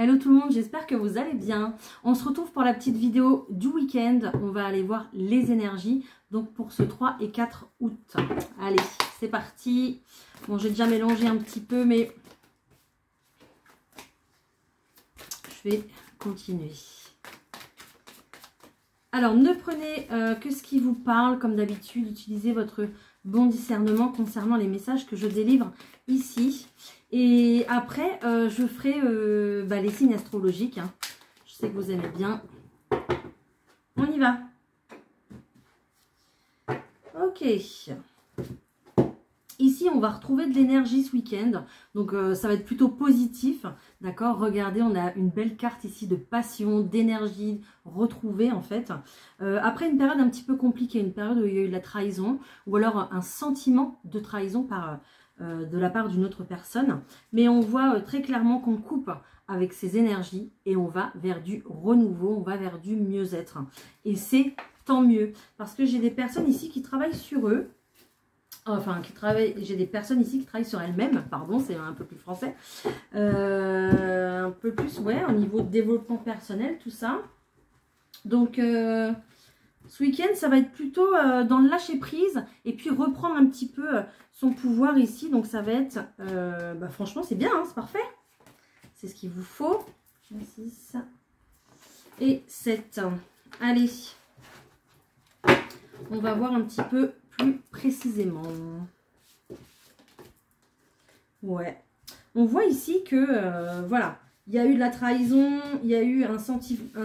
Hello tout le monde, j'espère que vous allez bien. On se retrouve pour la petite vidéo du week-end. On va aller voir les énergies, donc pour ce 3 et 4 août. Allez, c'est parti. Bon, j'ai déjà mélangé un petit peu, mais je vais continuer. Alors, ne prenez que ce qui vous parle, comme d'habitude. Utilisez votre bon discernement concernant les messages que je délivre ici. Et après, je ferai les signes astrologiques. Hein. Je sais que vous aimez bien. On y va. Ok. Ici, on va retrouver de l'énergie ce week-end. Donc, ça va être plutôt positif. D'accord? Regardez, on a une belle carte ici de passion, d'énergie retrouvée en fait. Après une période un petit peu compliquée, une période où il y a eu de la trahison ou alors un sentiment de trahison de la part d'une autre personne. Mais on voit très clairement qu'on coupe avec ces énergies et on va vers du renouveau, on va vers du mieux-être. Et c'est tant mieux parce que j'ai des personnes ici qui travaillent sur eux. Enfin, j'ai des personnes ici qui travaillent sur elles-mêmes, pardon, c'est un peu plus français. Un peu plus, ouais, au niveau de développement personnel, tout ça. Donc, ce week-end, ça va être plutôt dans le lâcher-prise et puis reprendre un petit peu son pouvoir ici. Donc, ça va être, franchement, c'est bien, hein, c'est parfait. C'est ce qu'il vous faut. 6 et 7. Allez, on va voir un petit peu plus précisément. Ouais. On voit ici que, voilà, il y a eu de la trahison, il y a eu un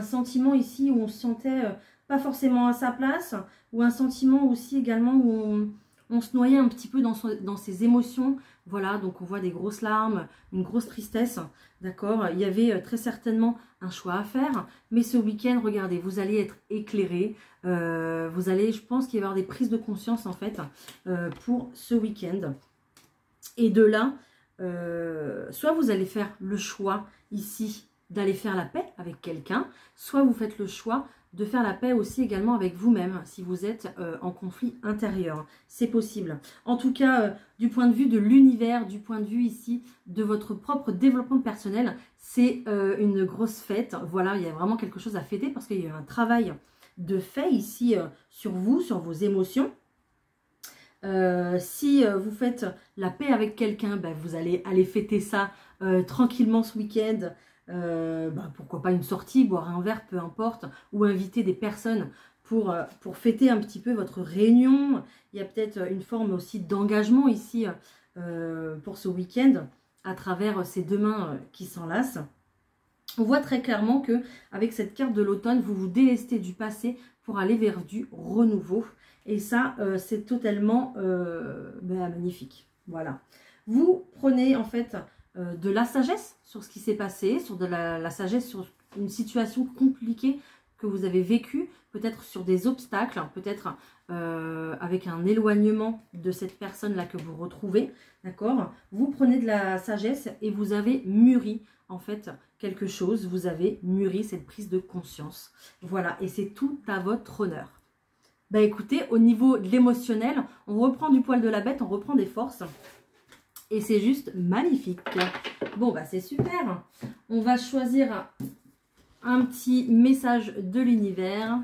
sentiment ici où on se sentait pas forcément à sa place, ou un sentiment aussi également où on se noyait un petit peu dans ses émotions. Voilà, donc on voit des grosses larmes, une grosse tristesse, d'accord. Il y avait très certainement un choix à faire, mais ce week-end, regardez, vous allez être éclairé, vous allez, je pense qu'il va y avoir des prises de conscience en fait pour ce week-end. Et de là, soit vous allez faire le choix ici d'aller faire la paix avec quelqu'un, soit vous faites le choix de faire la paix aussi également avec vous-même, si vous êtes en conflit intérieur. C'est possible. En tout cas, du point de vue de l'univers, du point de vue ici de votre propre développement personnel, c'est une grosse fête. Voilà, il y a vraiment quelque chose à fêter parce qu'il y a un travail de fait ici sur vous, sur vos émotions. Si vous faites la paix avec quelqu'un, vous allez aller fêter ça tranquillement ce week-end. Pourquoi pas une sortie, boire un verre, peu importe, ou inviter des personnes pour fêter un petit peu votre réunion. Il y a peut-être une forme aussi d'engagement ici pour ce week-end à travers ces deux mains qui s'enlacent. On voit très clairement que avec cette carte de l'automne, vous vous délestez du passé pour aller vers du renouveau. Et ça, c'est totalement magnifique. Voilà. Vous prenez en fait de la sagesse sur ce qui s'est passé, sur de la sagesse sur une situation compliquée que vous avez vécue, peut-être sur des obstacles, peut-être avec un éloignement de cette personne-là que vous retrouvez, d'accord? Vous prenez de la sagesse et vous avez mûri en fait quelque chose, vous avez mûri cette prise de conscience. Voilà, et c'est tout à votre honneur. Écoutez, au niveau de l'émotionnel, on reprend du poil de la bête, on reprend des forces. Et c'est juste magnifique. Bon, c'est super. On va choisir un petit message de l'univers.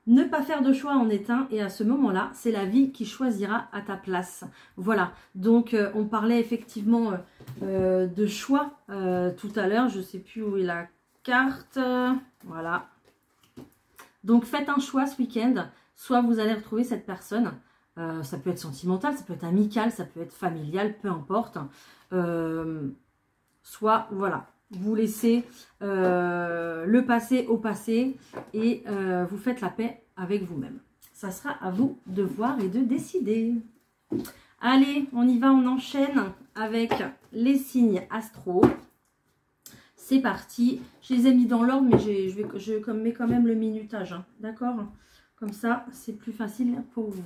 Ne pas faire de choix en est un, et à ce moment-là, c'est la vie qui choisira à ta place. Voilà, donc on parlait effectivement de choix tout à l'heure. Je ne sais plus où est la carte. Voilà. Donc faites un choix ce week-end. Soit vous allez retrouver cette personne. Ça peut être sentimental, ça peut être amical, ça peut être familial, peu importe. Soit, voilà, vous laissez le passé au passé et vous faites la paix avec vous-même. Ça sera à vous de voir et de décider. Allez, on y va, on enchaîne avec les signes astro. C'est parti. Je les ai mis dans l'ordre, mais je mets quand même le minutage. Hein, d'accord? Comme ça, c'est plus facile pour vous.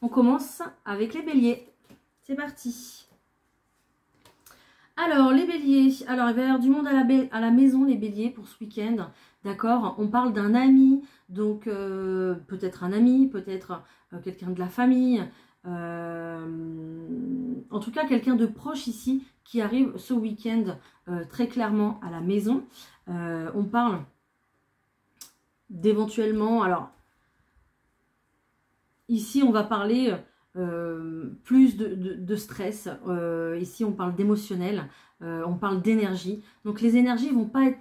On commence avec les béliers. C'est parti. Alors, les béliers. Alors, il va y avoir du monde à la maison, les béliers, pour ce week-end. D'accord? On parle d'un ami. Donc, peut-être un ami, peut-être quelqu'un de la famille. en tout cas quelqu'un de proche ici qui arrive ce week-end très clairement à la maison. On parle d'éventuellement, alors ici on va parler plus de stress, ici on parle d'émotionnel, on parle d'énergie. Donc les énergies vont pas être,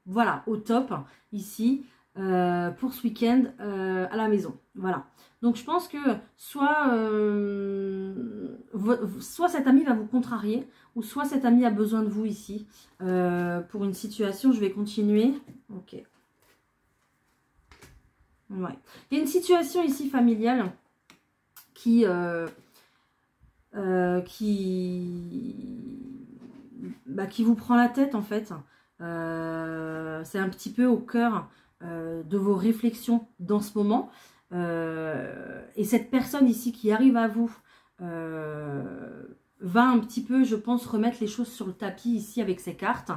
voilà, au top ici pour ce week-end à la maison. Voilà. Donc je pense que soit cet ami va vous contrarier, ou soit cet ami a besoin de vous ici pour une situation. Je vais continuer. Ok. Ouais. Il y a une situation ici familiale qui vous prend la tête en fait. C'est un petit peu au cœur de vos réflexions dans ce moment. Et cette personne ici qui arrive à vous va un petit peu, je pense, remettre les choses sur le tapis ici avec ses cartes.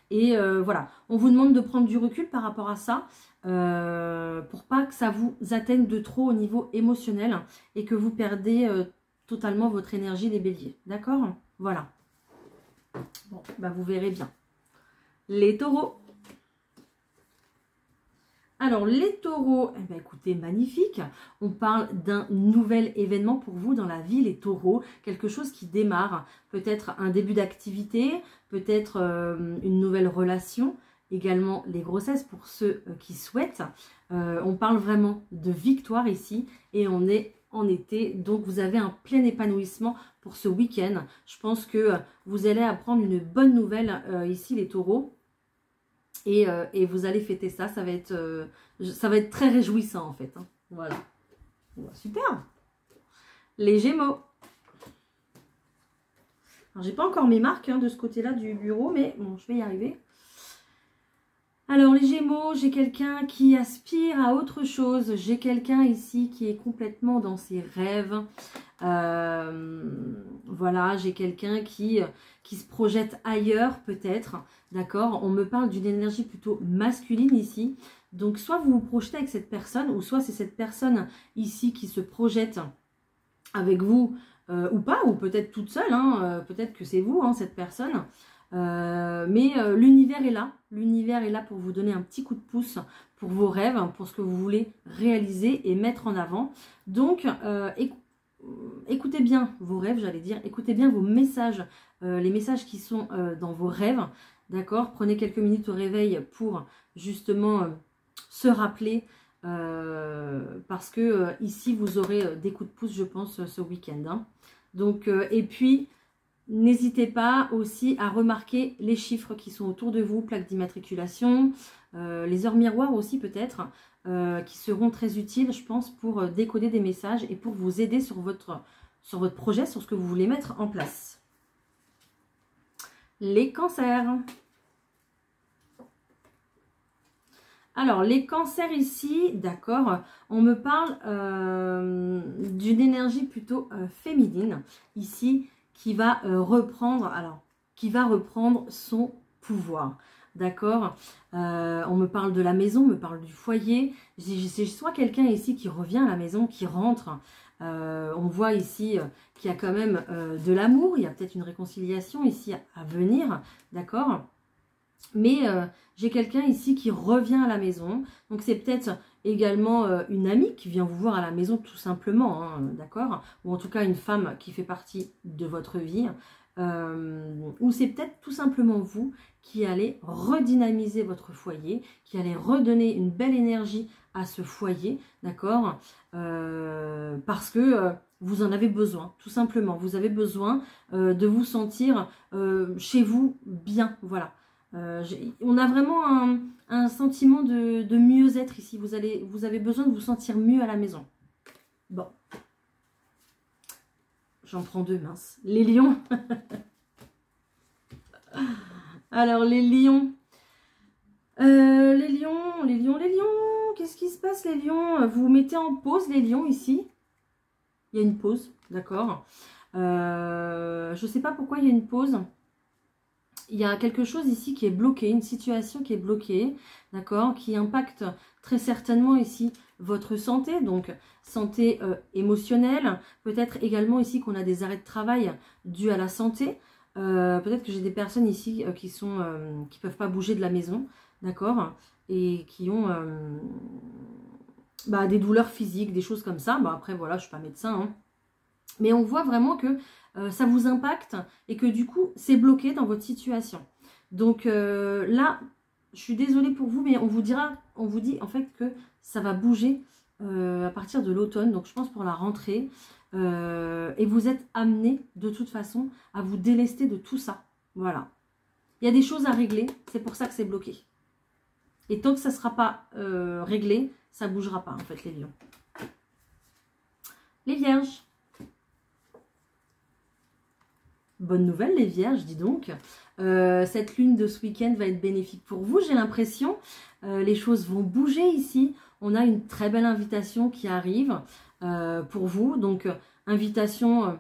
Et voilà, on vous demande de prendre du recul par rapport à ça pour pas que ça vous atteigne de trop au niveau émotionnel et que vous perdez totalement votre énergie des béliers. D'accord? Voilà. Bon, bah vous verrez bien. Les taureaux. Alors, les taureaux, eh bien, écoutez, magnifique. On parle d'un nouvel événement pour vous dans la vie, les taureaux. Quelque chose qui démarre. Peut-être un début d'activité, peut-être une nouvelle relation. Également, les grossesses pour ceux qui souhaitent. On parle vraiment de victoire ici. Et on est en été. Donc, vous avez un plein épanouissement pour ce week-end. Je pense que vous allez apprendre une bonne nouvelle ici, les taureaux. Et vous allez fêter ça, ça va être très réjouissant en fait. Hein. Voilà. Super. Les Gémeaux. Alors j'ai pas encore mes marques de ce côté-là du bureau, mais bon, je vais y arriver. Alors les Gémeaux, j'ai quelqu'un qui aspire à autre chose. J'ai quelqu'un ici qui est complètement dans ses rêves. Voilà, j'ai quelqu'un qui se projette ailleurs peut-être. D'accord, on me parle d'une énergie plutôt masculine ici. Donc, soit vous vous projetez avec cette personne, ou soit c'est cette personne ici qui se projette avec vous, ou pas, ou peut-être toute seule. Hein, peut-être que c'est vous, hein, cette personne. Mais l'univers est là. L'univers est là pour vous donner un petit coup de pouce pour vos rêves, pour ce que vous voulez réaliser et mettre en avant. Donc, écoutez bien vos rêves, j'allais dire. Écoutez bien vos messages, les messages qui sont dans vos rêves. D'accord, prenez quelques minutes au réveil pour justement se rappeler parce que ici vous aurez des coups de pouce, je pense, ce week-end. Hein. Donc, et puis, n'hésitez pas aussi à remarquer les chiffres qui sont autour de vous, plaques d'immatriculation, les heures miroirs aussi peut-être, qui seront très utiles, je pense, pour décoder des messages et pour vous aider sur votre projet, sur ce que vous voulez mettre en place. Les cancers. Alors, les cancers ici, d'accord, on me parle d'une énergie plutôt féminine, ici, qui va reprendre son pouvoir, d'accord. On me parle de la maison, on me parle du foyer, c'est soit quelqu'un ici qui revient à la maison, qui rentre, on voit ici qu'il y a quand même de l'amour, il y a peut-être une réconciliation ici à venir, d'accord. Mais j'ai quelqu'un ici qui revient à la maison. Donc c'est peut-être également une amie qui vient vous voir à la maison tout simplement, hein, d'accord. Ou en tout cas une femme qui fait partie de votre vie. Ou c'est peut-être tout simplement vous qui allez redynamiser votre foyer, qui allez redonner une belle énergie à ce foyer, d'accord. Parce que vous en avez besoin, tout simplement. Vous avez besoin de vous sentir chez vous bien, voilà. On a vraiment un sentiment de mieux-être ici. Vous avez besoin de vous sentir mieux à la maison. Bon. J'en prends deux, mince. Les lions. Alors, les lions. Les lions. Qu'est-ce qui se passe, les lions? Vous mettez en pause, les lions, ici. Il y a une pause, d'accord. Je ne sais pas pourquoi il y a une pause. il y a quelque chose ici qui est bloqué, une situation qui est bloquée, d'accord, qui impacte très certainement ici votre santé, donc santé émotionnelle, peut-être également ici qu'on a des arrêts de travail dus à la santé, peut-être que j'ai des personnes ici qui peuvent pas bouger de la maison, d'accord, et qui ont des douleurs physiques, des choses comme ça. Bon, après, voilà, je suis pas médecin, hein. Mais on voit vraiment que ça vous impacte et que du coup, c'est bloqué dans votre situation. Donc là, je suis désolée pour vous, mais on vous dit en fait que ça va bouger à partir de l'automne. Donc je pense pour la rentrée. Et vous êtes amené de toute façon à vous délester de tout ça. Voilà. Il y a des choses à régler, c'est pour ça que c'est bloqué. Et tant que ça ne sera pas réglé, ça ne bougera pas en fait les lions. Les vierges. Bonne nouvelle les vierges, dis donc. Cette lune de ce week-end va être bénéfique pour vous, j'ai l'impression. Les choses vont bouger ici. On a une très belle invitation qui arrive pour vous. Donc, invitation,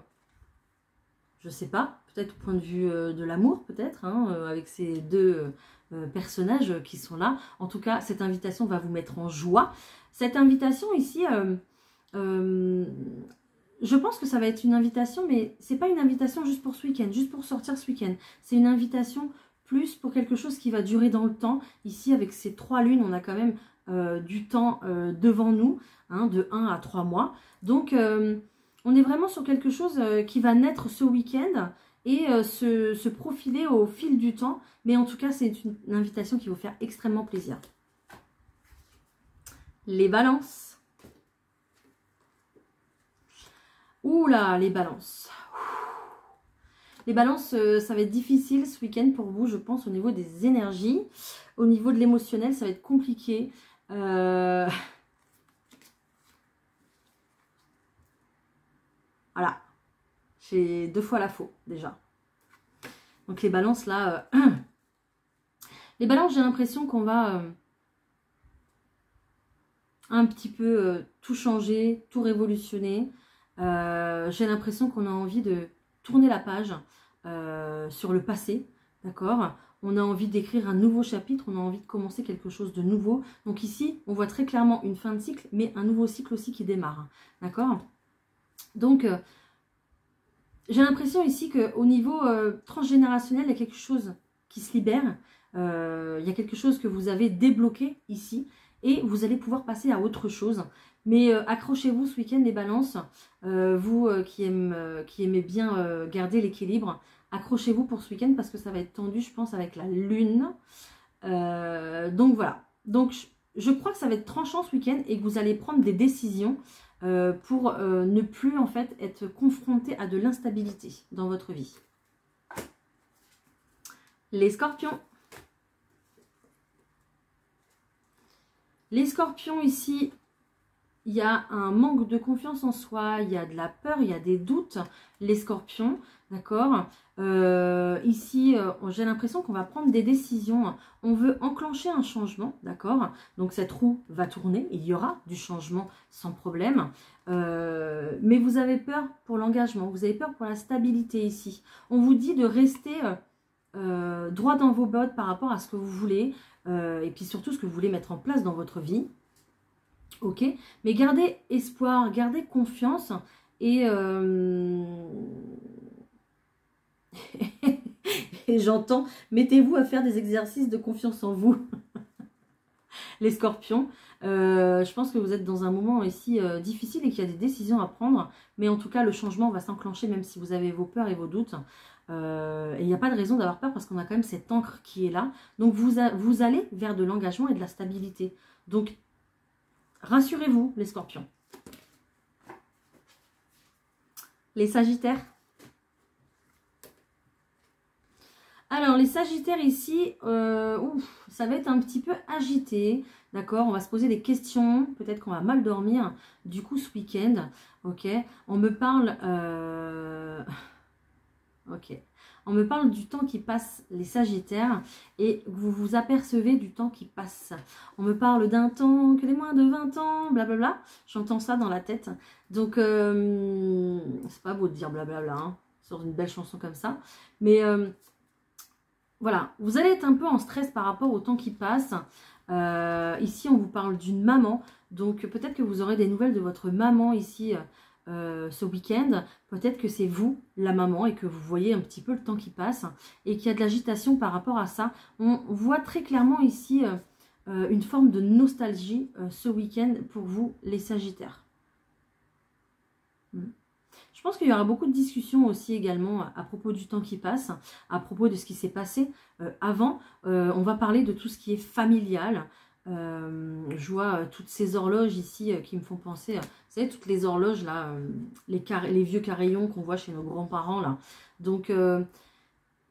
je ne sais pas, peut-être au point de vue de l'amour, peut-être, hein, avec ces deux personnages qui sont là. En tout cas, cette invitation va vous mettre en joie. Cette invitation ici... je pense que ça va être une invitation, mais c'est pas une invitation juste pour ce week-end, juste pour sortir ce week-end. C'est une invitation plus pour quelque chose qui va durer dans le temps. Ici, avec ces 3 lunes, on a quand même du temps devant nous, hein, de 1 à 3 mois. Donc, on est vraiment sur quelque chose qui va naître ce week-end et se profiler au fil du temps. Mais en tout cas, c'est une invitation qui va vous faire extrêmement plaisir. Les balances. Ouh là, les balances. Les balances, ça va être difficile ce week-end pour vous, je pense, au niveau des énergies. Au niveau de l'émotionnel, ça va être compliqué. Voilà. J'ai 2 fois la faux, déjà. Donc les balances, là... les balances, j'ai l'impression qu'on va un petit peu tout changer, tout révolutionner. J'ai l'impression qu'on a envie de tourner la page sur le passé, d'accord? On a envie d'écrire un nouveau chapitre, on a envie de commencer quelque chose de nouveau. Donc ici, on voit très clairement une fin de cycle, mais un nouveau cycle aussi qui démarre, d'accord? Donc, j'ai l'impression ici qu'au niveau transgénérationnel, il y a quelque chose qui se libère. Il y a quelque chose que vous avez débloqué ici et vous allez pouvoir passer à autre chose. Mais accrochez-vous ce week-end les balances, vous qui aimez bien garder l'équilibre, accrochez-vous pour ce week-end parce que ça va être tendu, je pense, avec la lune. Donc voilà, donc je crois que ça va être tranchant ce week-end et que vous allez prendre des décisions pour ne plus en fait être confronté à de l'instabilité dans votre vie. Les scorpions. Les scorpions ici, il y a un manque de confiance en soi, il y a de la peur, il y a des doutes, les scorpions, d'accord. Ici, j'ai l'impression qu'on va prendre des décisions, on veut enclencher un changement, d'accord. Donc cette roue va tourner, il y aura du changement sans problème. Mais vous avez peur pour l'engagement, vous avez peur pour la stabilité ici. On vous dit de rester droit dans vos bottes par rapport à ce que vous voulez, et puis surtout ce que vous voulez mettre en place dans votre vie. Ok, mais gardez espoir, gardez confiance et, et j'entends, mettez-vous à faire des exercices de confiance en vous. Les scorpions, je pense que vous êtes dans un moment ici difficile et qu'il y a des décisions à prendre, mais en tout cas le changement va s'enclencher même si vous avez vos peurs et vos doutes. Et il n'y a pas de raison d'avoir peur parce qu'on a quand même cette encre qui est là. Donc vous allez vers de l'engagement et de la stabilité. Donc rassurez-vous les scorpions. Les sagittaires. Alors les sagittaires ici, ça va être un petit peu agité. D'accord, on va se poser des questions. Peut-être qu'on va mal dormir du coup ce week-end. Ok, on me parle... Ok. On me parle du temps qui passe, les sagittaires, et vous vous apercevez du temps qui passe. On me parle d'un temps que les moins de 20 ans, blablabla. J'entends ça dans la tête. Donc, c'est pas beau de dire blablabla, hein, sur une belle chanson comme ça. Mais voilà, vous allez être un peu en stress par rapport au temps qui passe. Ici, on vous parle d'une maman. Donc, peut-être que vous aurez des nouvelles de votre maman ici ce week-end. Peut-être que c'est vous, la maman, et que vous voyez un petit peu le temps qui passe. Et qu'il y a de l'agitation par rapport à ça. On voit très clairement ici une forme de nostalgie ce week-end pour vous, les Sagittaires. Je pense qu'il y aura beaucoup de discussions aussi également à propos du temps qui passe, à propos de ce qui s'est passé avant. On va parler de tout ce qui est familial. Je vois toutes ces horloges ici qui me font penser, vous savez, toutes les horloges là, les vieux carillons qu'on voit chez nos grands-parents là. Donc,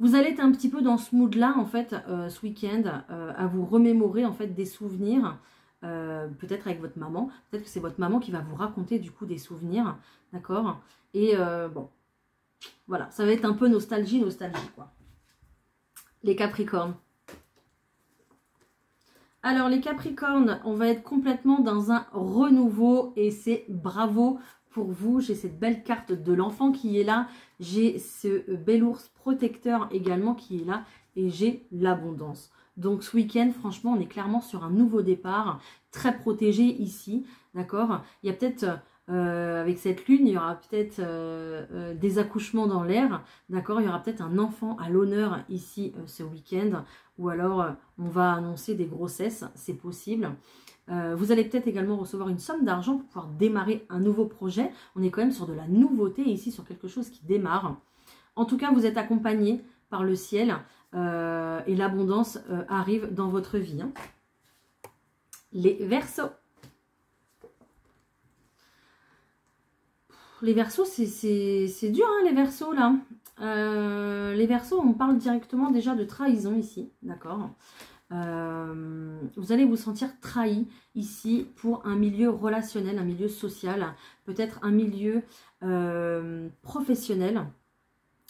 vous allez être un petit peu dans ce mood-là, en fait, ce week-end, à vous remémorer, en fait, des souvenirs, peut-être avec votre maman. Peut-être que c'est votre maman qui va vous raconter, du coup, des souvenirs, d'accord? Et bon, voilà, ça va être un peu nostalgie, quoi. Les Capricornes. Alors, les Capricornes, on va être complètement dans un renouveau et c'est bravo pour vous. J'ai cette belle carte de l'enfant qui est là. J'ai ce bel ours protecteur également qui est là. Et j'ai l'abondance. Donc, ce week-end, franchement, on est clairement sur un nouveau départ. Très protégé ici, d'accord? Il y a peut-être... avec cette lune, il y aura peut-être des accouchements dans l'air, d'accord? Il y aura peut-être un enfant à l'honneur ici ce week-end, ou alors on va annoncer des grossesses, c'est possible. Vous allez peut-être également recevoir une somme d'argent pour pouvoir démarrer un nouveau projet. On est quand même sur de la nouveauté ici, sur quelque chose qui démarre. En tout cas, vous êtes accompagné par le ciel et l'abondance arrive dans votre vie. Hein. Les Verseaux. Les Verseaux, c'est dur, hein, les Verseaux, là. Les Verseaux, on parle directement déjà de trahison ici, d'accord. Vous allez vous sentir trahi ici pour un milieu relationnel, un milieu social, peut-être un milieu professionnel,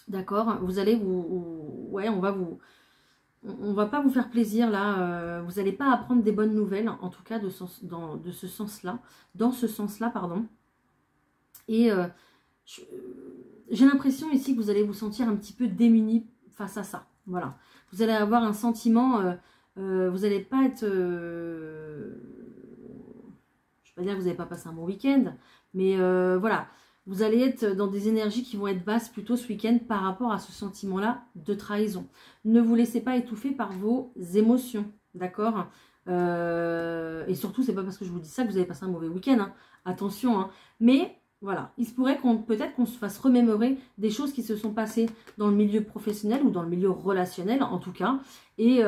d'accord. Vous allez ouais, on va pas vous faire plaisir, là. Vous n'allez pas apprendre des bonnes nouvelles, en tout cas, dans ce sens-là, pardon. Et j'ai l'impression ici que vous allez vous sentir un petit peu démuni face à ça. Voilà. Vous allez avoir un sentiment, vous n'allez pas être... je ne vais pas dire que vous n'allez pas passer un bon week-end, mais voilà. Vous allez être dans des énergies qui vont être basses plutôt ce week-end par rapport à ce sentiment-là de trahison. Ne vous laissez pas étouffer par vos émotions, d'accord? Et surtout, c'est pas parce que je vous dis ça que vous allez passer un mauvais week-end. Hein. Attention, hein. Mais... voilà, il se pourrait peut-être qu'on se fasse remémorer des choses qui se sont passées dans le milieu professionnel ou dans le milieu relationnel en tout cas. Et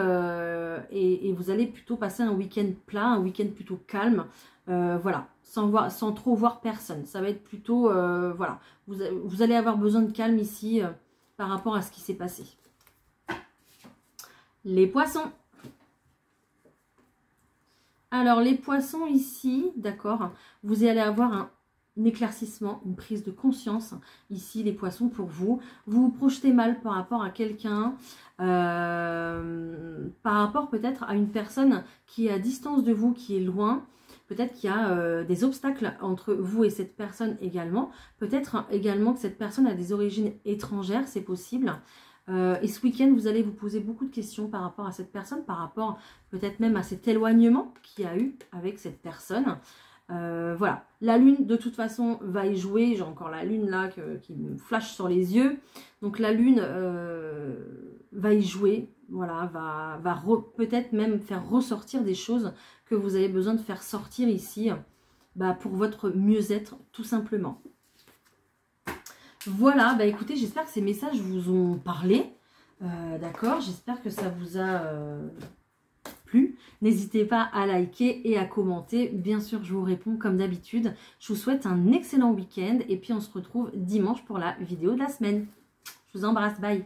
vous allez plutôt passer un week-end plat, un week-end plutôt calme. Voilà, sans trop voir personne. Ça va être plutôt, voilà, vous allez avoir besoin de calme ici par rapport à ce qui s'est passé. Les Poissons. Alors les Poissons ici, d'accord, vous allez avoir un éclaircissement, une prise de conscience ici les Poissons pour vous. Vous vous projetez mal par rapport à quelqu'un, par rapport peut-être à une personne qui est à distance de vous, qui est loin. Peut-être qu'il y a des obstacles entre vous et cette personne également. Peut-être également que cette personne a des origines étrangères, c'est possible. Et ce week-end, vous allez vous poser beaucoup de questions par rapport à cette personne, par rapport peut-être même à cet éloignement qu'il y a eu avec cette personne. Voilà, la lune de toute façon va y jouer, j'ai encore la lune là qui me flash sur les yeux, donc la lune va y jouer, voilà, va peut-être même faire ressortir des choses que vous avez besoin de faire sortir ici, pour votre mieux-être tout simplement. Voilà, écoutez, j'espère que ces messages vous ont parlé, d'accord, j'espère que ça vous a... plu. N'hésitez pas à liker et à commenter. Bien sûr, je vous réponds comme d'habitude. Je vous souhaite un excellent week-end et puis on se retrouve dimanche pour la vidéo de la semaine. Je vous embrasse, bye.